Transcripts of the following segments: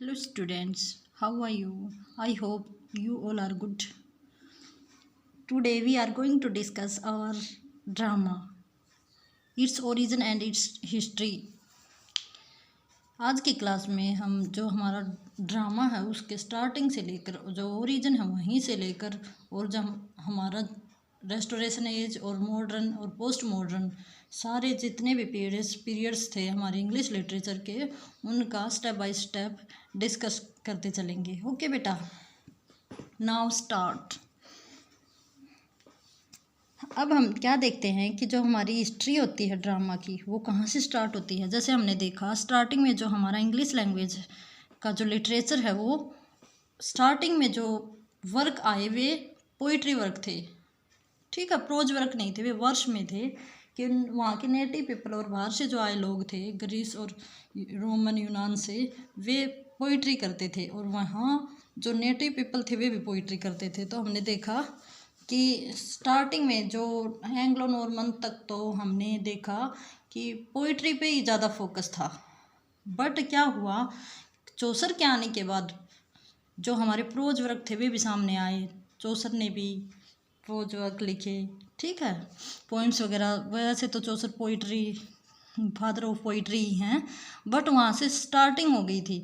Hello students, how are you? I hope you all are good. Today we are going to discuss our drama, its origin and its history. आज की class में हम जो हमारा drama है उसके starting से लेकर जो ओरिजिन है वहीं से लेकर और जब हमारा रेस्टोरेशन एज और मॉडर्न और पोस्ट मॉडर्न सारे जितने भी पीरियड्स थे हमारे इंग्लिश लिटरेचर के उनका स्टेप बाय स्टेप डिस्कस करते चलेंगे। ओके बेटा, नाउ स्टार्ट। अब हम क्या देखते हैं कि जो हमारी हिस्ट्री होती है ड्रामा की वो कहाँ से स्टार्ट होती है। जैसे हमने देखा स्टार्टिंग में जो हमारा इंग्लिश लैंग्वेज का जो लिटरेचर है वो स्टार्टिंग में जो वर्क आए वे पोइट्री वर्क थे, ठीक है, प्रोज वर्क नहीं थे, वे वर्ष में थे कि वहाँ के नेटिव पीपल और बाहर से जो आए लोग थे ग्रीस और रोमन यूनान से, वे पोइट्री करते थे और वहाँ जो नेटिव पीपल थे वे भी पोइट्री करते थे। तो हमने देखा कि स्टार्टिंग में जो एंग्लो नॉर्मन तक तो हमने देखा कि पोइट्री पे ही ज़्यादा फोकस था। बट क्या हुआ, चौसर के आने के बाद जो हमारे प्रोज वर्क थे वे भी सामने आए। चौसर ने भी प्रोज वर्क लिखे, ठीक है, पोइम्स वगैरह। वैसे तो चौसर पोइट्री फादर ऑफ पोइट्री ही हैं, बट वहाँ से स्टार्टिंग हो गई थी।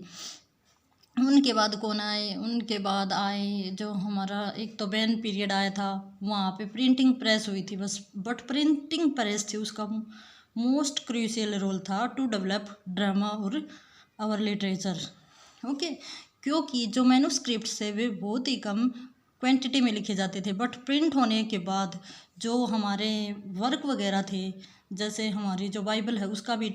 उनके बाद कौन आए, उनके बाद आए जो हमारा एक तो बैन पीरियड आया था, वहाँ पे प्रिंटिंग प्रेस हुई थी बस। बट प्रिंटिंग प्रेस थी उसका मोस्ट क्रूशियल रोल था टू डेवलप ड्रामा और आवर लिटरेचर। ओके, क्योंकि जो मैन्युस्क्रिप्ट थे वे बहुत ही कम क्वांटिटी में लिखे जाते थे, बट प्रिंट होने के बाद जो हमारे वर्क वगैरह थे, जैसे हमारी जो बाइबल है उसका भी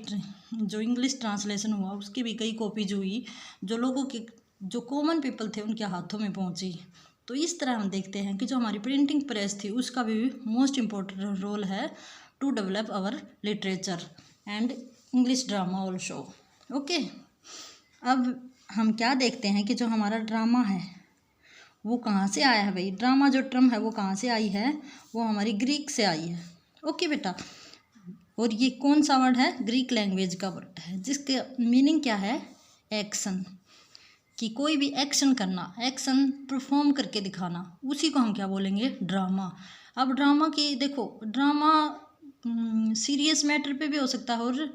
जो इंग्लिश ट्रांसलेशन हुआ उसकी भी कई कॉपीज हुई जो लोगों के जो कॉमन पीपल थे उनके हाथों में पहुंची। तो इस तरह हम देखते हैं कि जो हमारी प्रिंटिंग प्रेस थी उसका भी मोस्ट इम्पोर्टेंट रोल है to develop our literature and English drama also. Okay, अब हम क्या देखते हैं कि जो हमारा ड्रामा है वो कहाँ से आया है। भाई ड्रामा जो टर्म है वो कहाँ से आई है, वो हमारी ग्रीक से आई है। ओके बेटा, और ये कौन सा वर्ड है, ग्रीक लैंग्वेज का वर्ड है जिसके मीनिंग क्या है, एक्शन, कि कोई भी एक्शन करना, एक्शन परफॉर्म करके दिखाना, उसी को हम क्या बोलेंगे, ड्रामा। अब ड्रामा की देखो, ड्रामा सीरियस मैटर पे भी हो सकता है और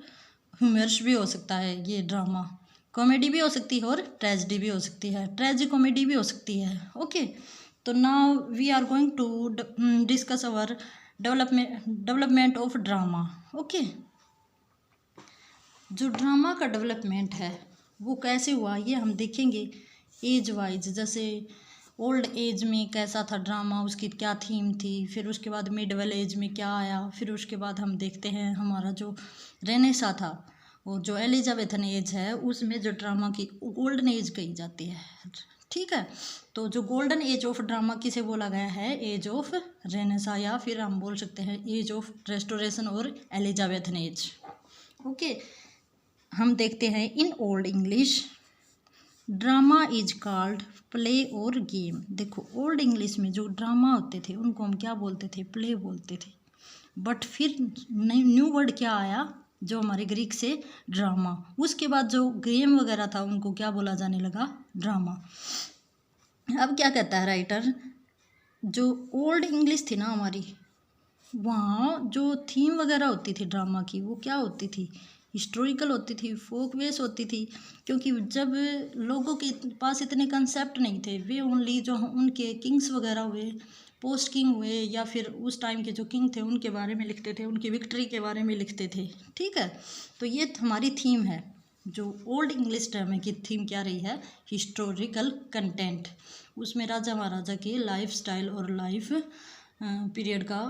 ह्यूमरस भी हो सकता है। ये ड्रामा कॉमेडी भी हो सकती है और ट्रेजेडी भी हो सकती है, ट्रेजी कॉमेडी भी हो सकती है। ओके, तो now we are going to discuss our development of drama. Okay, जो ड्रामा का डेवलपमेंट है वो कैसे हुआ ये हम देखेंगे एज वाइज। जैसे ओल्ड एज में कैसा था ड्रामा, उसकी क्या थीम थी, फिर उसके बाद मिडवल एज में क्या आया, फिर उसके बाद हम देखते हैं हमारा जो रेनेसा था, वो जो एलिजाबेथन एज है उसमें जो ड्रामा की गोल्डन एज कही जाती है, ठीक है। तो जो गोल्डन एज ऑफ ड्रामा किसे बोला गया है, एज ऑफ रेनेसा, या फिर हम बोल सकते हैं एज ऑफ रेस्टोरेशन और एलिजाबेथन एज। ओके, हम देखते हैं in old English drama is called play और गेम। देखो ओल्ड इंग्लिश में जो ड्रामा होते थे उनको हम क्या बोलते थे, प्ले बोलते थे। बट फिर न्यू वर्ड क्या आया जो हमारे ग्रीक से, ड्रामा। उसके बाद जो गेम वगैरह था उनको क्या बोला जाने लगा, ड्रामा। अब क्या कहता है राइटर, जो ओल्ड इंग्लिश थी ना हमारी, वहाँ जो थीम वगैरह होती थी ड्रामा की वो क्या होती थी, हिस्टोरिकल होती थी, फोक बेस होती थी। क्योंकि जब लोगों के पास इतने कंसेप्ट नहीं थे, वे ओनली जो उनके किंग्स वगैरह हुए, पोस्ट किंग हुए, या फिर उस टाइम के जो किंग थे उनके बारे में लिखते थे, उनकी विक्ट्री के बारे में लिखते थे, ठीक है। तो ये हमारी थीम है, जो ओल्ड इंग्लिश ड्रामा की थीम क्या रही है, हिस्टोरिकल कंटेंट। उसमें राजा महाराजा के लाइफ स्टाइल और लाइफ पीरियड का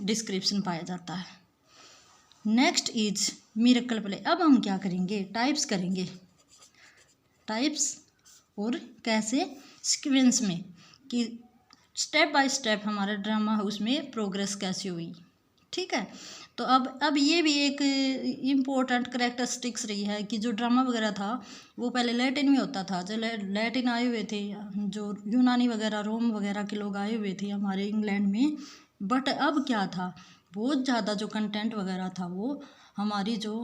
डिस्क्रिप्शन पाया जाता है। Next is miracle play. अब हम क्या करेंगे, टाइप्स करेंगे, टाइप्स और कैसे, सीक्वेंस में, कि स्टेप बाय स्टेप हमारा ड्रामा है उसमें प्रोग्रेस कैसे हुई, ठीक है। तो अब ये भी एक इम्पोर्टेंट करेक्टरिस्टिक्स रही है कि जो ड्रामा वगैरह था वो पहले लैटिन में होता था। जो लैटिन आए हुए थे, जो यूनानी वगैरह रोम वगैरह के लोग आए हुए थे हमारे इंग्लैंड में। बट अब क्या था, बहुत ज़्यादा जो कंटेंट वगैरह था वो हमारी जो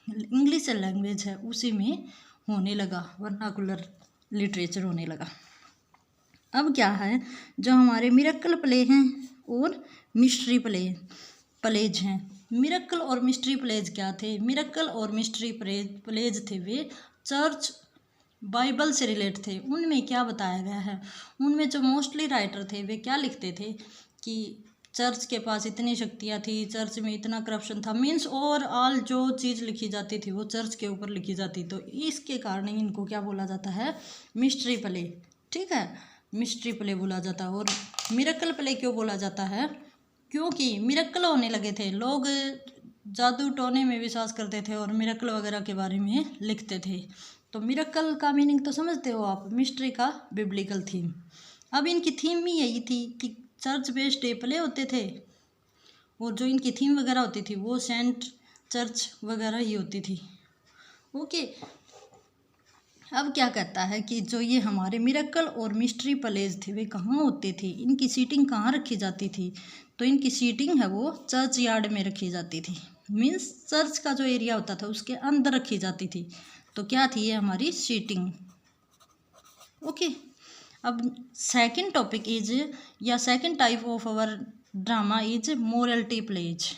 इंग्लिश लैंग्वेज है उसी में होने लगा, वर्नाकुलर लिटरेचर होने लगा। अब क्या है, जो हमारे मिरेकल प्ले हैं और मिस्ट्री प्लेज हैं। मिरेकल और मिस्ट्री प्लेज क्या थे? मिरेकल और मिस्ट्री प्लेज थे वे चर्च बाइबल से रिलेट थे। उनमें क्या बताया गया है, उनमें जो मोस्टली राइटर थे वे क्या लिखते थे कि चर्च के पास इतनी शक्तियाँ थी, चर्च में इतना करप्शन था, मीन्स ओवरऑल जो चीज़ लिखी जाती थी वो चर्च के ऊपर लिखी जाती। तो इसके कारण इनको क्या बोला जाता है? Mystery play. ठीक है, मिस्ट्री प्ले बोला जाता है। और मिरेकल प्ले क्यों बोला जाता है? क्योंकि मिरेकल होने लगे थे, लोग जादू टोने में विश्वास करते थे और मिरेकल वगैरह के बारे में लिखते थे। तो मिरेकल का मीनिंग तो समझते हो आप, मिस्ट्री का बिब्लिकल थीम। अब इनकी थीम ही यही थी कि चर्च बेस्ड डे प्ले होते थे और जो इनकी थीम वगैरह होती थी वो सेंट चर्च वगैरह ही होती थी। ओके, अब क्या कहता है कि जो ये हमारे मिरेकल और मिस्ट्री प्लेज थे वे कहाँ होते थे, इनकी सीटिंग कहाँ रखी जाती थी? तो इनकी सीटिंग है वो चर्च यार्ड में रखी जाती थी। मीन्स चर्च का जो एरिया होता था उसके अंदर रखी जाती थी। तो क्या थी ये हमारी सीटिंग। ओके, अब सेकंड टॉपिक इज या second type of our drama is morality plays.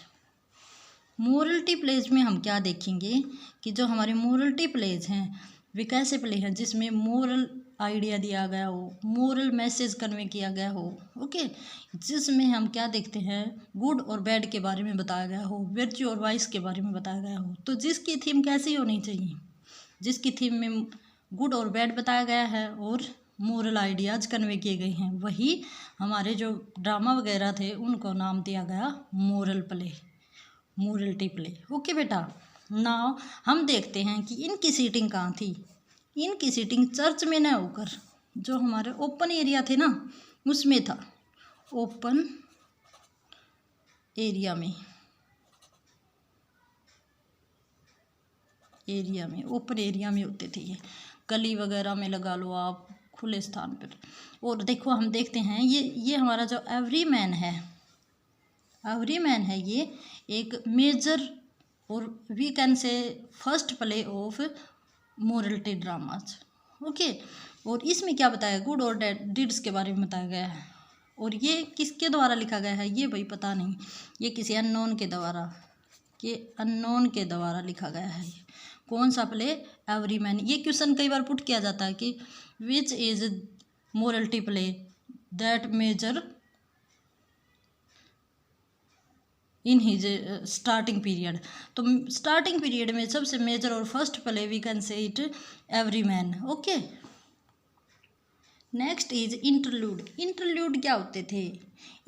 Morality plays में हम क्या देखेंगे कि जो हमारे मोरलिटी प्लेज हैं वे कैसे प्ले हैं जिसमें मोरल आइडिया दिया गया हो, मोरल मैसेज कन्वे किया गया हो। ओके, जिसमें हम क्या देखते हैं, गुड और बैड के बारे में बताया गया हो, वर्च्यू और वाइस के बारे में बताया गया हो। तो जिसकी थीम कैसी होनी चाहिए? जिसकी थीम में गुड और बैड बताया गया है और मोरल आइडियाज़ कन्वे किए गए हैं, वही हमारे जो ड्रामा वगैरह थे उनको नाम दिया गया moral play, morality play. Okay बेटा, नाउ हम देखते हैं कि इनकी सीटिंग कहाँ थी। इनकी सीटिंग चर्च में न होकर जो हमारे ओपन एरिया थे ना उसमें था। ओपन एरिया में ओपन एरिया में होते थे ये, गली वगैरह में लगा लो आप, खुले स्थान पर। और देखो हम देखते हैं ये हमारा जो एवरीमैन है ये एक मेजर और we can say first play of morality dramas. Okay, और इसमें क्या बताया, गुड और डिड्स के बारे में बताया गया है। और ये किसके द्वारा लिखा गया है ये भाई पता नहीं, ये किसी अननोन के द्वारा लिखा गया है। कौन सा प्ले? एवरीमैन। ये क्वेश्चन कई बार पुट किया जाता है कि which is morality play that major in his starting period. तो स्टार्टिंग पीरियड में सबसे मेजर और first play we can say it everyman. Okay, next is interlude. Interlude क्या होते थे?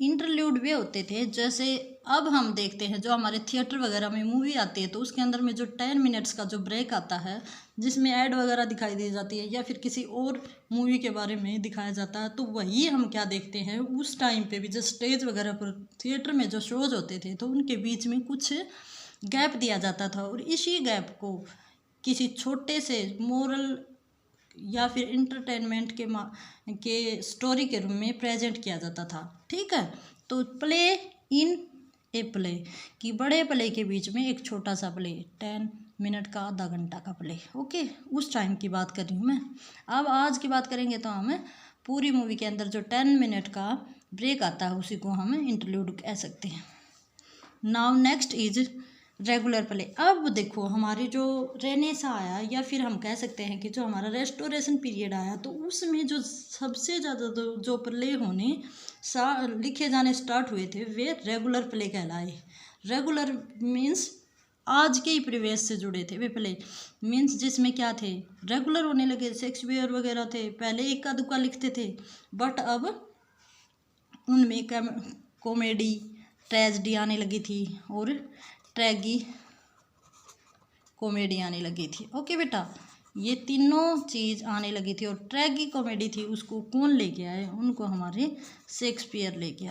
इंटरल्यूड वे होते थे जैसे अब हम देखते हैं जो हमारे थिएटर वगैरह में मूवी आती है तो उसके अंदर में जो 10 मिनट्स का जो ब्रेक आता है जिसमें ऐड वगैरह दिखाई दी जाती है या फिर किसी और मूवी के बारे में दिखाया जाता है, तो वही हम क्या देखते हैं उस टाइम पे भी जो स्टेज वगैरह पर थिएटर में जो शोज होते थे तो उनके बीच में कुछ गैप दिया जाता था और इसी गैप को किसी छोटे से मोरल या फिर इंटरटेनमेंट के स्टोरी के रूप में प्रेजेंट किया जाता था। ठीक है, तो प्ले इन ए प्ले कि बड़े प्ले के बीच में एक छोटा सा प्ले, 10 मिनट का, आधा घंटा का प्ले। ओके, उस टाइम की बात कर रही हूँ मैं। अब आज की बात करेंगे तो हम पूरी मूवी के अंदर जो 10 मिनट का ब्रेक आता है उसी को हम इंटरल्यूड कह सकते हैं। Now next is regular play. अब देखो हमारी जो रेनेसा आया या फिर हम कह सकते हैं कि जो हमारा रेस्टोरेशन पीरियड आया तो उसमें जो सबसे ज़्यादा जो प्ले लिखे जाने स्टार्ट हुए थे वे रेगुलर प्ले कहलाए। रेगुलर मीन्स आज के ही परिवेश से जुड़े थे वे प्ले, मीन्स जिसमें क्या थे, रेगुलर होने लगे। शेक्सपियर वगैरह थे, पहले इक्का दुक्का लिखते थे बट अब उनमें कॉमेडी ट्रेजेडी आने लगी थी और ट्रैगी कॉमेडी आने लगी थी। ओके बेटा, ये तीनों चीज़ आने लगी थी और ट्रैगी कॉमेडी थी उसको कौन लेके आए? उनको हमारे शेक्सपियर लेके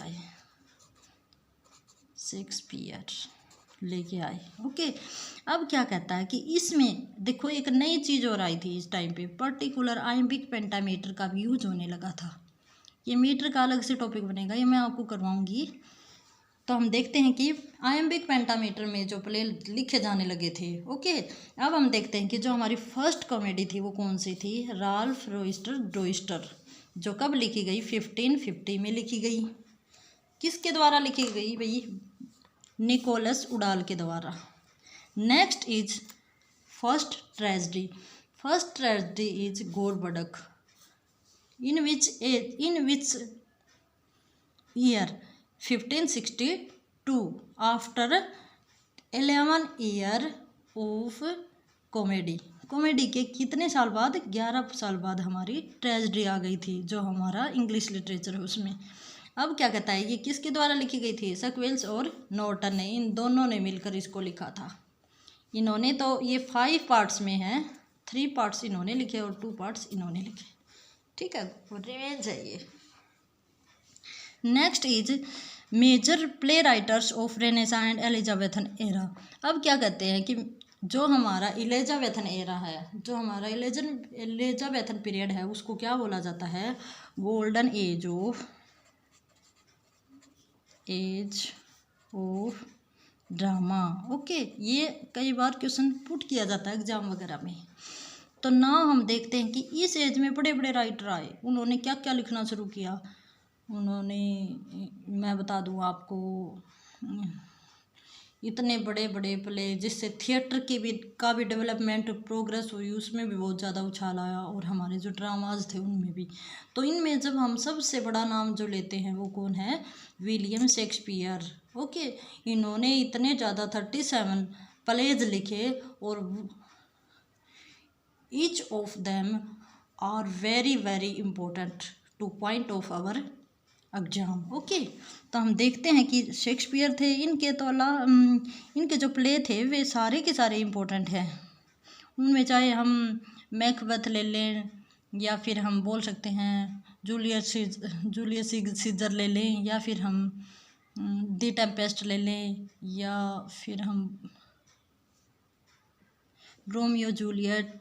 आए। ओके, अब क्या कहता है कि इसमें देखो एक नई चीज़ और आई थी इस टाइम पे, पर्टिकुलर आइम्बिक पेंटामीटर का भी यूज होने लगा था। ये मीटर का अलग से टॉपिक बनेगा, ये मैं आपको करवाऊंगी तो हम देखते हैं कि आयम्बिक पेंटामीटर में जो प्ले लिखे जाने लगे थे। ओके, अब हम देखते हैं कि जो हमारी फर्स्ट कॉमेडी थी वो कौन सी थी, राल्फ ड्रोइस्टर, जो कब लिखी गई, 1550 में लिखी गई। किसके द्वारा लिखी गई भाई, निकोलस उडाल के द्वारा। Next is first tragedy is Gorboduc, in which year, 1562, after 11 year of comedy के कितने साल बाद, 11 साल बाद हमारी ट्रेजेडी आ गई थी, जो हमारा इंग्लिश लिटरेचर है उसमें। अब क्या कहता है, ये किसके द्वारा लिखी गई थी, सकवेल्स और नॉर्टन ने, इन दोनों ने मिलकर इसको लिखा था। इन्होंने तो ये 5 पार्ट्स में है, 3 पार्ट्स इन्होंने लिखे और 2 पार्ट्स इन्होंने लिखे। ठीक है, रेंज है ये। Next is major play writers of Renaissance and Elizabethan era. अब क्या कहते हैं कि जो हमारा एलिजाबेथन एरा है, जो हमारा एलिजाबेथन पीरियड है, उसको क्या बोला जाता है, golden age of drama. Okay, ये कई बार क्वेश्चन पुट किया जाता है एग्जाम वगैरह में। तो नाउ हम देखते हैं कि इस एज में बड़े बड़े राइटर आए, उन्होंने क्या क्या लिखना शुरू किया। उन्होंने, मैं बता दूं आपको, इतने बड़े बड़े प्ले जिससे थिएटर का भी डेवलपमेंट प्रोग्रेस हुई, उसमें भी बहुत ज़्यादा उछाल आया, और हमारे जो ड्रामाज थे उनमें भी। तो इनमें जब हम सबसे बड़ा नाम जो लेते हैं वो कौन है, विलियम शेक्सपियर। ओके, इन्होंने इतने ज़्यादा 37 प्लेज लिखे, और each of them are very very important to point of our exam. Okay, तो हम देखते हैं कि शेक्सपियर थे, इनके तो इनके जो प्ले थे वे सारे के सारे इम्पोर्टेंट हैं। उनमें चाहे हम मैकबेथ ले लें, या फिर हम बोल सकते हैं जूलियस सीजर ले लें, या फिर हम दी टेम्पेस्ट ले लें, या फिर हम रोमियो जूलियट,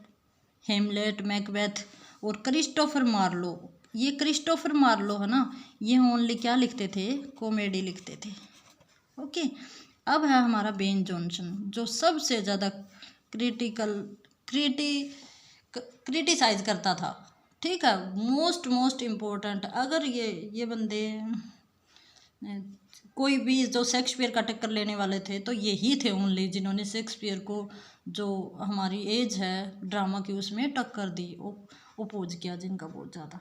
हेमलेट, मैकबेथ, और क्रिस्टोफर मार्लो। ये क्रिस्टोफर मार्लो है ना, ये ओनली क्या लिखते थे, कॉमेडी लिखते थे। ओके, अब है हमारा बेन जॉनसन, जो सबसे ज़्यादा क्रिटिसाइज करता था। ठीक है, मोस्ट इम्पोर्टेंट। अगर ये बंदे कोई भी जो शेक्सपियर का टक्कर लेने वाले थे, तो यही थे ओनली जिन्होंने शेक्सपियर को, जो हमारी एज है ड्रामा की, उसमें टक्कर दी, अपोज किया जिनका बहुत ज़्यादा।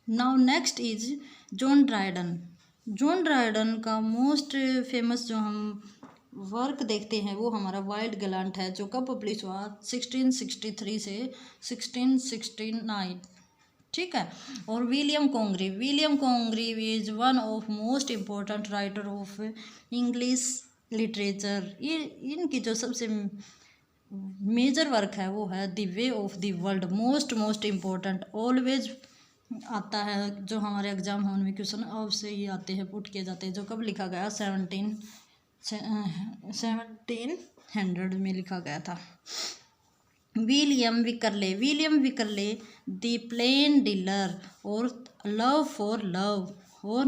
Now next is John Dryden का मोस्ट फेमस जो हम वर्क देखते हैं वो हमारा वाइल्ड गैलेंट है, जो कब पब्लिश हुआ, 1663 से 1669। ठीक है, और William Congreve is one of most important writer of English literature. ये इनकी जो सबसे मेजर वर्क है वो है the way of the world, most important, always आता है, जो हमारे एग्जाम हॉल में क्वेश्चन अब से ही आते हैं, पुट किए जाते हैं, जो कब लिखा गया, 1700 में लिखा गया था। William Wycherley the plain dealer, और लव फॉर लव, और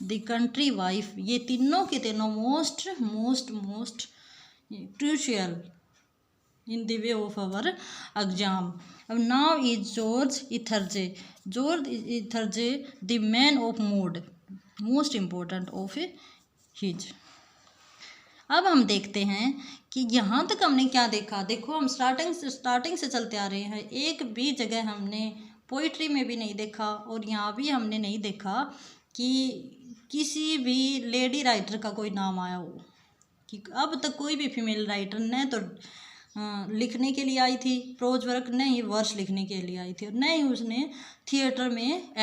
द कंट्री वाइफ, ये तीनों के तीनों most crucial in the way of our exam. अब now is George Etherege the man of mode, most important of his. अब हम देखते हैं कि यहाँ तक हमने क्या देखा। देखो, हम स्टार्टिंग से चलते आ रहे हैं, एक भी जगह हमने पोइट्री में भी नहीं देखा, और यहाँ भी हमने नहीं देखा कि किसी भी लेडी राइटर का कोई नाम आया हो, कि अब तक कोई भी फीमेल राइटर न तो लिखने के लिए आई थी प्रोज वर्क, न ही वर्स लिखने के लिए आई थी, और न ही उसने थिएटर में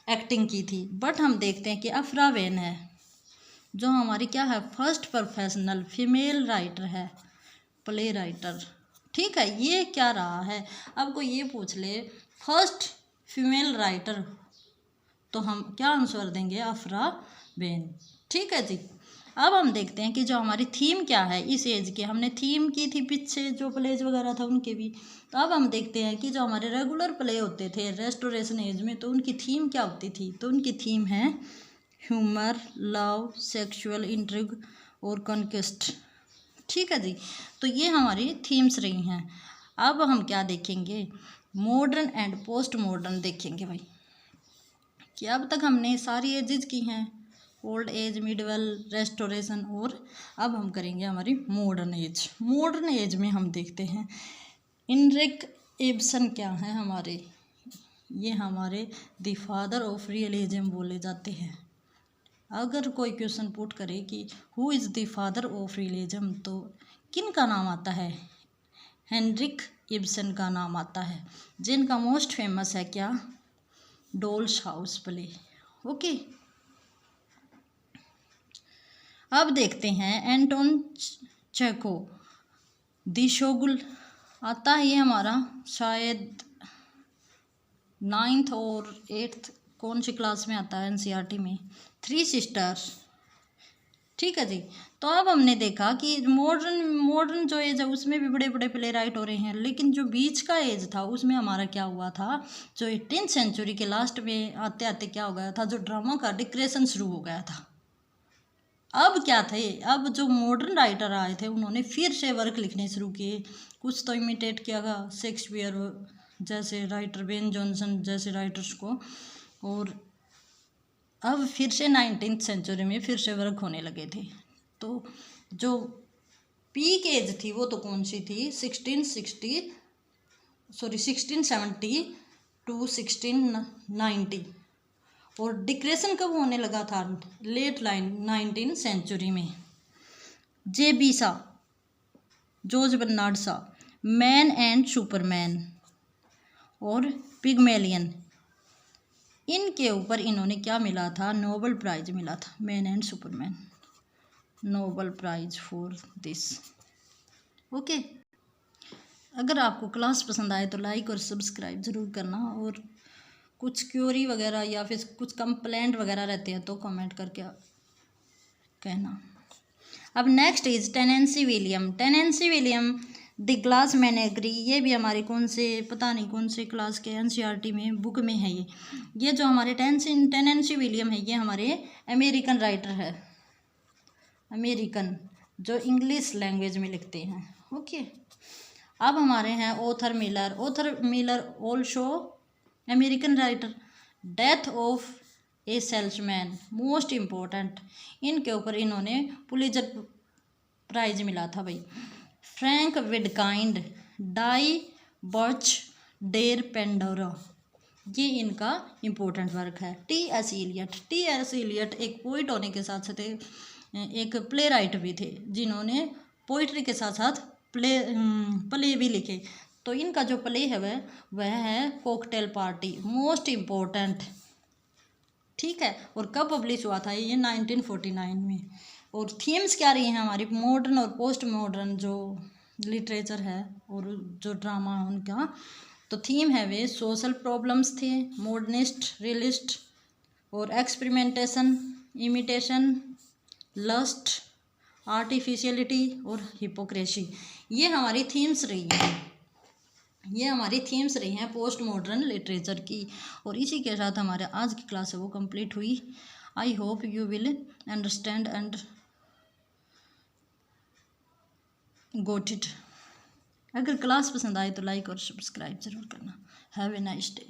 एक्टिंग की थी। बट हम देखते हैं कि अफ्रा वेन है, जो हमारी क्या है, फर्स्ट प्रोफेशनल फीमेल राइटर है, प्ले राइटर। ठीक है, ये क्या रहा है, अब कोई ये पूछ ले फर्स्ट फीमेल राइटर, तो हम क्या आंसर देंगे, अफ्रा वेन। ठीक है जी। अब हम देखते हैं कि जो हमारी थीम क्या है इस एज के, हमने थीम की थी पीछे जो प्लेज वगैरह था उनके भी। तो अब हम देखते हैं कि जो हमारे रेगुलर प्ले होते थे रेस्टोरेशन एज में, तो उनकी थीम क्या होती थी, तो उनकी थीम है ह्यूमर, लव, सेक्सुअल इंट्रिग और कॉन्क्वेस्ट। ठीक है जी, तो ये हमारी थीम्स रही हैं। अब हम क्या देखेंगे, मॉडर्न एंड पोस्ट मॉडर्न देखेंगे भाई, कि अब तक हमने सारी एजेस की हैं, ओल्ड एज, मिडवल, रेस्टोरेशन, और अब हम करेंगे हमारी मॉडर्न एज। मॉडर्न एज में हम देखते हैं इनरिक इब्सन क्या है हमारे, ये हमारे द फादर ऑफ रियलिज्म बोले जाते हैं। अगर कोई क्वेश्चन पुट करे कि who is the father of realism, तो किन का नाम आता है, हेनरिक इब्सन का नाम आता है, जिनका मोस्ट फेमस है क्या, डोल्स हाउस प्ले। ओके, अब देखते हैं एंटोन चेखो, दी शोगुल आता है, ये हमारा शायद 9th और 8th कौन सी क्लास में आता है एनसीईआरटी में, थ्री सिस्टर्स। ठीक है जी, तो अब हमने देखा कि मॉडर्न जो एज है उसमें भी बड़े बड़े प्ले राइट हो रहे हैं, लेकिन जो बीच का एज था उसमें हमारा क्या हुआ था, जो 18th सेंचुरी के लास्ट में आते आते क्या हो गया था, जो ड्रामा का डिक्रेशन शुरू हो गया था। अब क्या थे, अब जो मॉडर्न राइटर आए थे उन्होंने फिर से वर्क लिखने शुरू किए, कुछ तो इमिटेट किया गया शेक्सपियर जैसे राइटर, बेन जॉनसन जैसे राइटर्स को, और अब फिर से 19th सेंचुरी में फिर से वर्क होने लगे थे। तो जो पीक एज थी वो तो कौन सी थी, 1670 टू 1690, और डिक्रेशन कब होने लगा था, लेट 19th सेंचुरी में। जे बी सा, जॉर्ज बर्नार्ड सा, मैन एंड सुपरमैन और पिगमेलियन, इनके ऊपर इन्होंने क्या मिला था, नोबेल प्राइज मिला था, Man and Superman, Nobel prize for this. Okay, अगर आपको क्लास पसंद आए तो लाइक और सब्सक्राइब ज़रूर करना, और कुछ क्यूरी वगैरह या फिर कुछ कंप्लेंट वगैरह रहते हैं तो कमेंट करके कहना। अब next is Tennessee William the glass menagerie, ये भी हमारे कौन से पता नहीं कौन से क्लास के एनसीईआरटी में बुक में है ये जो हमारे टेनेंसी विलियम है ये हमारे अमेरिकन राइटर है, अमेरिकन जो इंग्लिश लैंग्वेज में लिखते हैं। ओके, अब हमारे हैं author Miller also American writer, death of a salesman most important, इनके ऊपर इन्होंने पुलित्जर प्राइज मिला था भाई। Frank Wedekind, Die Buchse der Pandora, ये इनका इम्पोर्टेंट वर्क है। टी एस इलियट एक पोइट होने के साथ साथ एक प्ले राइटर भी थे, जिन्होंने पोइट्री के साथ साथ प्ले भी लिखे। तो इनका जो प्ले है वह है कॉकटेल पार्टी, मोस्ट इम्पोर्टेंट। ठीक है, और कब पब्लिश हुआ था ये 1949 में। और थीम्स क्या रही हैं हमारी, मॉडर्न और पोस्ट मॉडर्न जो लिटरेचर है और जो ड्रामा है उनका, तो थीम है वे सोशल प्रॉब्लम्स थे, मॉडर्निस्ट, रियलिस्ट और एक्सपेरिमेंटेशन, इमिटेशन, लस्ट, आर्टिफिशियलिटी और हिपोक्रेसी, ये हमारी थीम्स रही हैं पोस्ट मॉडर्न लिटरेचर की। और इसी के साथ हमारे आज की क्लास है वो कंप्लीट हुई। I hope you will understand and got it. अगर क्लास पसंद आए तो लाइक और सब्सक्राइब ज़रूर करना। Have a nice day.